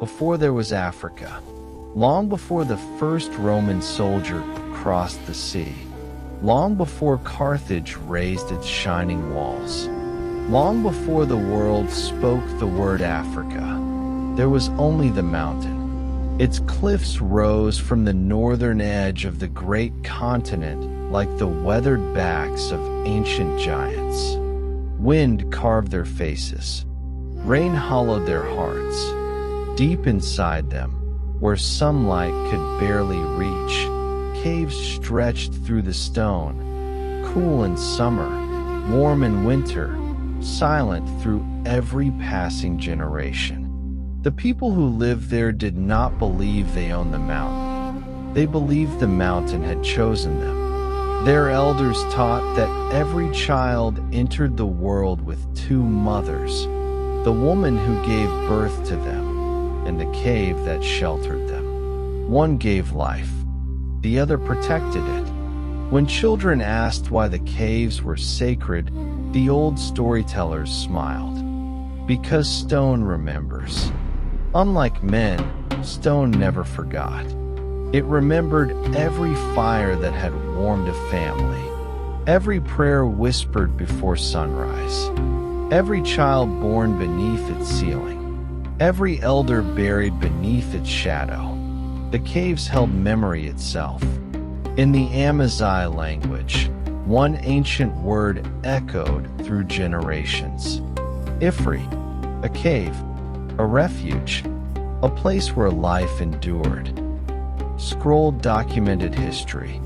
before there was Africa, long before the first Roman soldier crossed the sea, long before Carthage raised its shining walls, long before the world spoke the word Africa, there was only the mountain. Its cliffs rose from the northern edge of the great continent like the weathered backs of ancient giants. Wind carved their faces. Rain hollowed their hearts. Deep inside them, where sunlight could barely reach, caves stretched through the stone, cool in summer, warm in winter, silent through every passing generation. The people who lived there did not believe they owned the mountain. They believed the mountain had chosen them. Their elders taught that every child entered the world with two mothers, the woman who gave birth to them, and the cave that sheltered them. One gave life, the other protected it. When children asked why the caves were sacred, the old storytellers smiled. Because stone remembers. Unlike men, stone never forgot. It remembered every fire that had warmed a family, every prayer whispered before sunrise, every child born beneath its ceiling, every elder buried beneath its shadow. The caves held memory itself. In the Amazigh language, one ancient word echoed through generations. Ifri, a cave, a refuge, a place where life endured. Scroll documented history.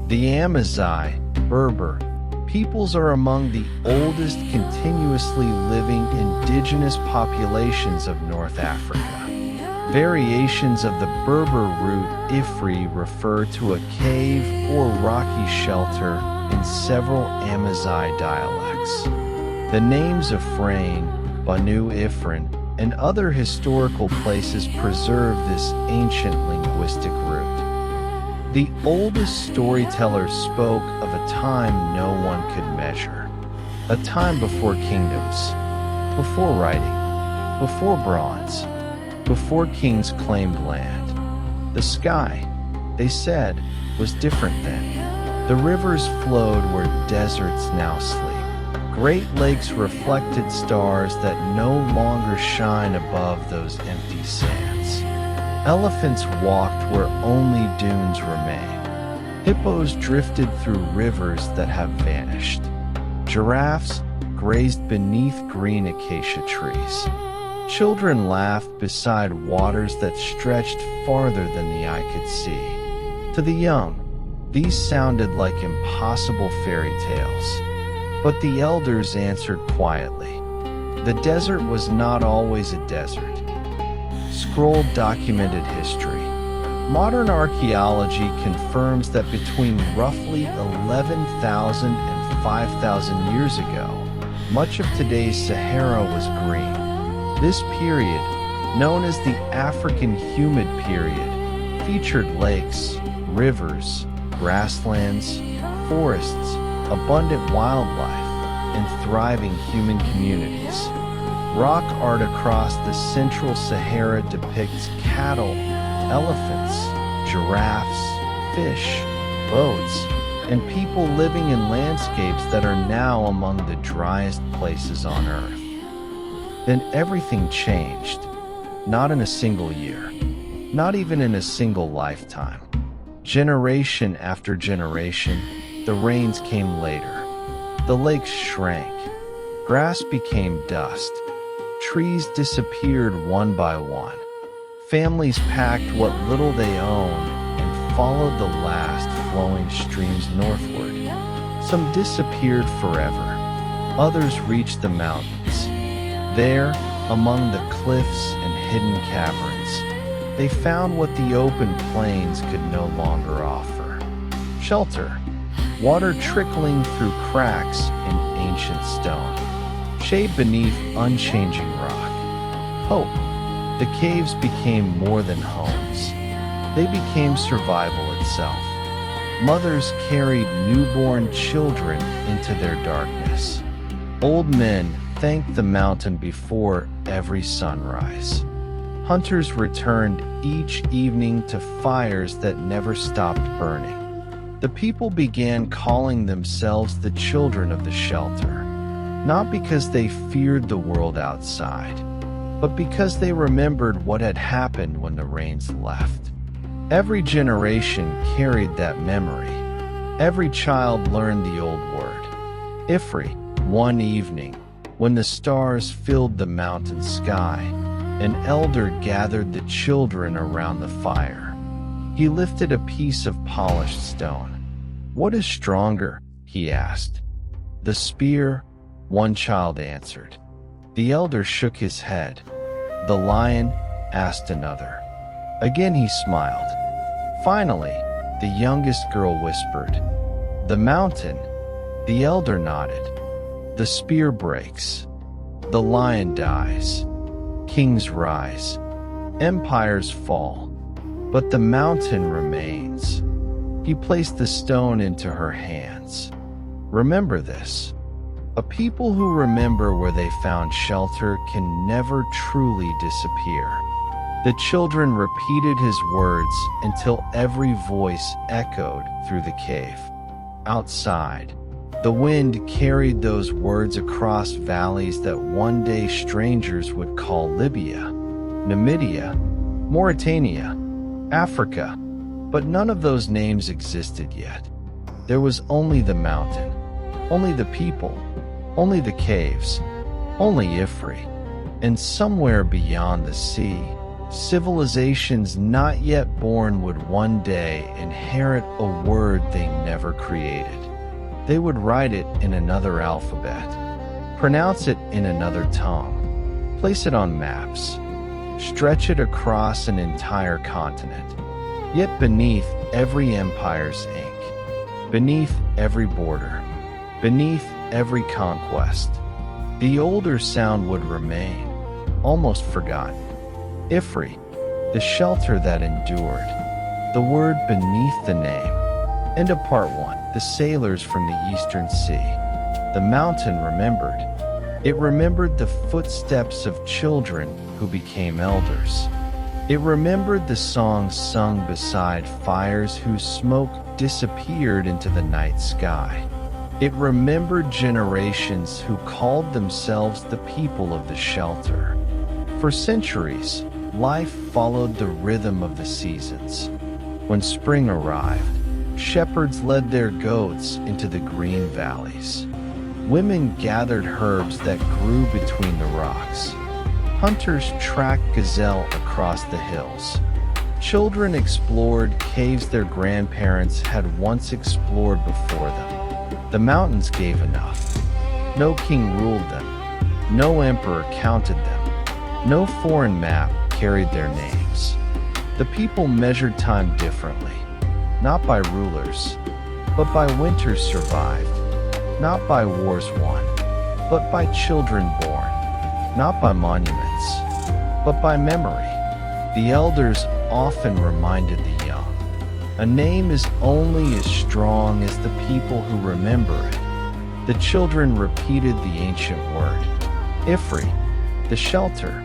The Amazigh, Berber, peoples are among the oldest continuously living indigenous populations of North Africa. Variations of the Berber root Ifri refer to a cave or rocky shelter in several Amazigh dialects. The names Yefren, Banu Yefren, and other historical places preserve this ancient linguistic root. The oldest storytellers spoke of a time no one could measure, a time before kingdoms, before writing, before bronze, before kings claimed land. The sky, they said, was different then. The rivers flowed where deserts now sleep. Great lakes reflected stars that no longer shine above those empty sands. Elephants walked where only dunes remain. Hippos drifted through rivers that have vanished. Giraffes grazed beneath green acacia trees. Children laughed beside waters that stretched farther than the eye could see. To the young, these sounded like impossible fairy tales. But the elders answered quietly. The desert was not always a desert. Scroll documented history. Modern archaeology confirms that between roughly 11,000 and 5,000 years ago, much of today's Sahara was green. This period, known as the African Humid Period, featured lakes, rivers, grasslands, forests, abundant wildlife, and thriving human communities. Rock art across the central Sahara depicts cattle, elephants, giraffes, fish, boats, and people living in landscapes that are now among the driest places on Earth. Then everything changed, not in a single year, not even in a single lifetime. Generation after generation, the rains came later. The lakes shrank. Grass became dust. Trees disappeared one by one. Families packed what little they owned and followed the last flowing streams northward. Some disappeared forever. Others reached the mountains. There, among the cliffs and hidden caverns, they found what the open plains could no longer offer. Shelter. Water trickling through cracks in ancient stone. Shade beneath unchanging rock. Hope. The caves became more than homes. They became survival itself. Mothers carried newborn children into their darkness. Old men thanked the mountain before every sunrise. Hunters returned each evening to fires that never stopped burning. The people began calling themselves the children of the shelter, not because they feared the world outside, but because they remembered what had happened when the rains left. Every generation carried that memory. Every child learned the old word, Ifri. One evening, when the stars filled the mountain sky, an elder gathered the children around the fire. He lifted a piece of polished stone. "What is stronger?" he asked. "The spear," one child answered. The elder shook his head. "The lion?" asked another. Again he smiled. Finally, the youngest girl whispered, "The mountain." The elder nodded. "The spear breaks. The lion dies. Kings rise. Empires fall. But the mountain remains." He placed the stone into her hands. "Remember this. A people who remember where they found shelter can never truly disappear." The children repeated his words until every voice echoed through the cave. Outside, the wind carried those words across valleys that one day strangers would call Libya, Numidia, Mauritania, Africa, but none of those names existed yet. There was only the mountain, only the people, only the caves, only Ifri, and somewhere beyond the sea, civilizations not yet born would one day inherit a word they never created. They would write it in another alphabet, pronounce it in another tongue, place it on maps, stretch it across an entire continent. Yet beneath every empire's ink, beneath every border, beneath every conquest, the older sound would remain, almost forgotten. Ifri, the shelter that endured, the word beneath the name. End of part 1. The sailors from the eastern sea. The mountain remembered. It remembered the footsteps of children who became elders. It remembered the songs sung beside fires whose smoke disappeared into the night sky. It remembered generations who called themselves the people of the shelter. For centuries, life followed the rhythm of the seasons. When spring arrived, shepherds led their goats into the green valleys. Women gathered herbs that grew between the rocks. Hunters tracked gazelle across the hills. Children explored caves their grandparents had once explored before them. The mountains gave enough. No king ruled them. No emperor counted them. No foreign map carried their names. The people measured time differently, not by rulers, but by winters survived, not by wars won, but by children born, not by monuments, but by memory. The elders often reminded the young, a name is only as strong as the people who remember it. The children repeated the ancient word, Ifri, the shelter,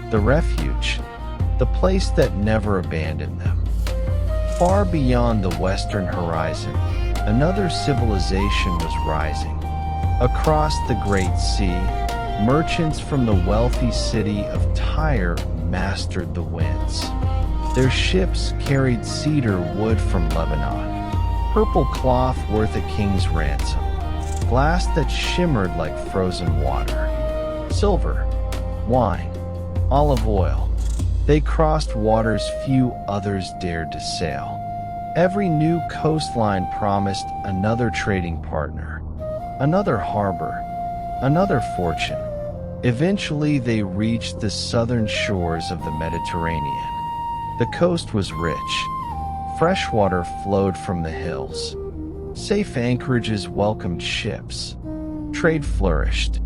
the refuge, the place that never abandoned them. Far beyond the western horizon, another civilization was rising. Across the Great Sea, merchants from the wealthy city of Tyre mastered the winds. Their ships carried cedar wood from Lebanon, purple cloth worth a king's ransom, glass that shimmered like frozen water, silver, wine, olive oil. They crossed waters few others dared to sail. Every new coastline promised another trading partner, another harbor, another fortune. Eventually they reached the southern shores of the Mediterranean. The coast was rich. Fresh water flowed from the hills. Safe anchorages welcomed ships. Trade flourished.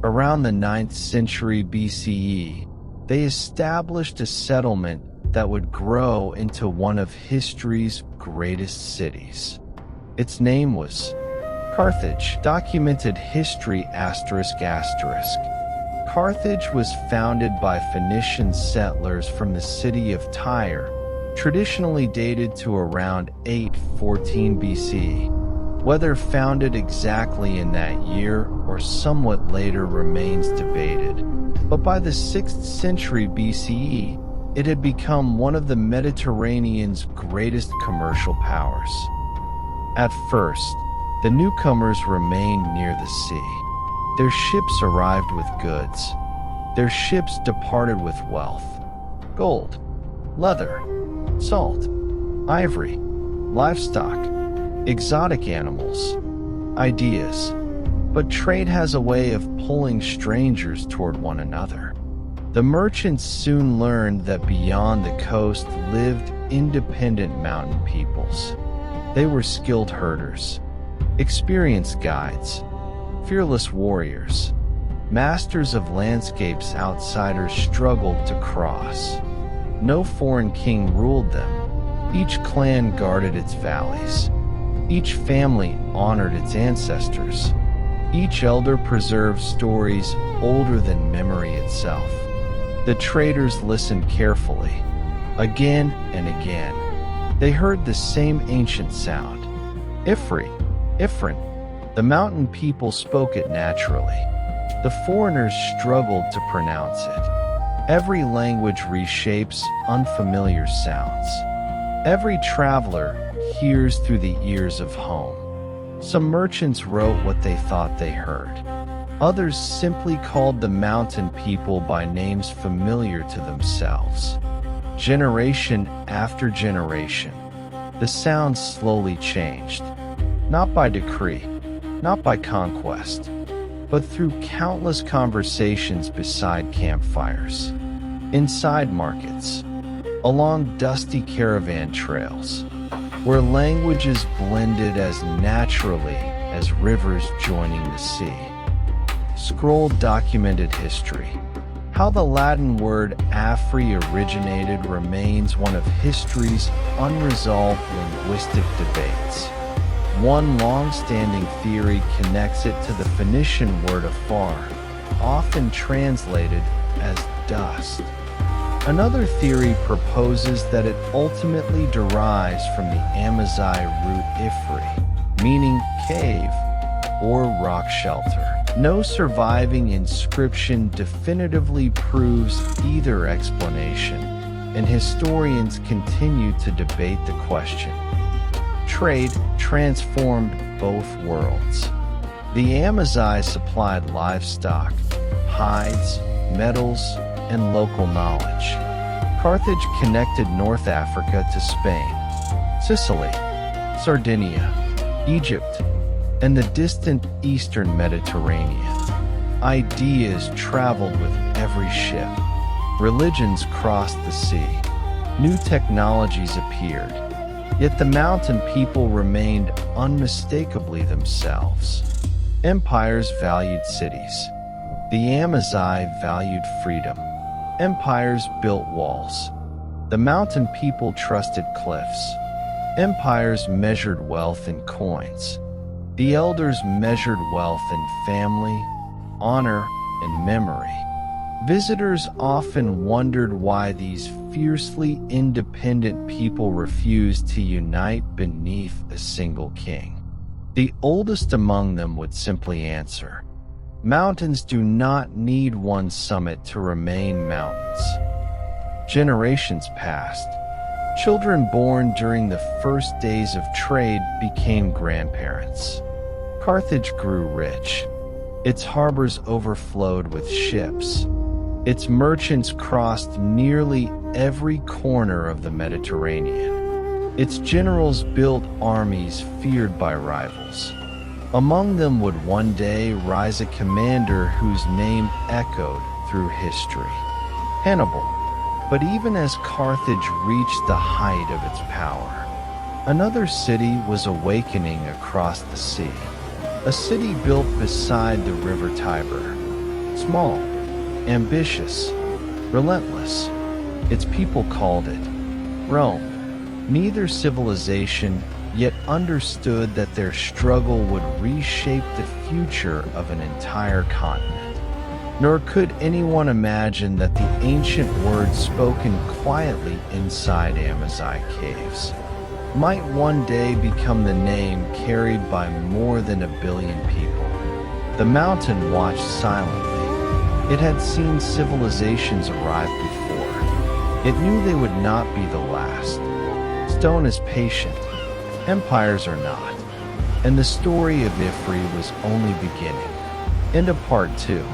Around the 9th century BCE, they established a settlement that would grow into one of history's greatest cities. Its name was Carthage. Documented history ***. Carthage was founded by Phoenician settlers from the city of Tyre, traditionally dated to around 814 BC. Whether founded exactly in that year or somewhat later remains debated, but by the 6th century BCE, it had become one of the Mediterranean's greatest commercial powers. At first, the newcomers remained near the sea. Their ships arrived with goods. Their ships departed with wealth: gold, leather, salt, ivory, livestock, exotic animals, ideas. But trade has a way of pulling strangers toward one another. The merchants soon learned that beyond the coast lived independent mountain peoples. They were skilled herders, experienced guides, fearless warriors, masters of landscapes outsiders struggled to cross. No foreign king ruled them. Each clan guarded its valleys. Each family honored its ancestors. Each elder preserved stories older than memory itself. The traders listened carefully. Again and again, they heard the same ancient sound. Ifri, Yefren. The mountain people spoke it naturally. The foreigners struggled to pronounce it. Every language reshapes unfamiliar sounds. Every traveler hears through the ears of home. Some merchants wrote what they thought they heard. Others simply called the mountain people by names familiar to themselves. Generation after generation, the sounds slowly changed. Not by decree, not by conquest, but through countless conversations beside campfires, inside markets, along dusty caravan trails, where languages blended as naturally as rivers joining the sea. Scroll documented history. How the Latin word Ifri originated remains one of history's unresolved linguistic debates. One long-standing theory connects it to the Phoenician word afar, often translated as dust. Another theory proposes that it ultimately derives from the Amazigh root Ifri, meaning cave or rock shelter. No surviving inscription definitively proves either explanation, and historians continue to debate the question. Trade transformed both worlds. The Amazigh supplied livestock, hides, metals, and local knowledge. Carthage connected North Africa to Spain, Sicily, Sardinia, Egypt, and the distant eastern Mediterranean. Ideas traveled with every ship. Religions crossed the sea. New technologies appeared. Yet the mountain people remained unmistakably themselves. Empires valued cities. The Amazigh valued freedom. Empires built walls. The mountain people trusted cliffs. Empires measured wealth in coins. The elders measured wealth in family, honor, and memory. Visitors often wondered why these fiercely independent people refused to unite beneath a single king. The oldest among them would simply answer, "Mountains do not need one summit to remain mountains." Generations passed. Children born during the first days of trade became grandparents. Carthage grew rich. Its harbors overflowed with ships. Its merchants crossed nearly every corner of the Mediterranean. Its generals built armies feared by rivals. Among them would one day rise a commander whose name echoed through history: Hannibal. But even as Carthage reached the height of its power, another city was awakening across the sea. A city built beside the river Tiber. Small, ambitious, relentless. Its people called it Rome. Neither civilization yet understood that their struggle would reshape the future of an entire continent. Nor could anyone imagine that the ancient words spoken quietly inside Amazigh caves might one day become the name carried by more than 1 billion people. The mountain watched silently. It had seen civilizations arrive before. It knew they would not be the last. Stone is patient. Empires are not. And the story of Ifri was only beginning. End of part 2.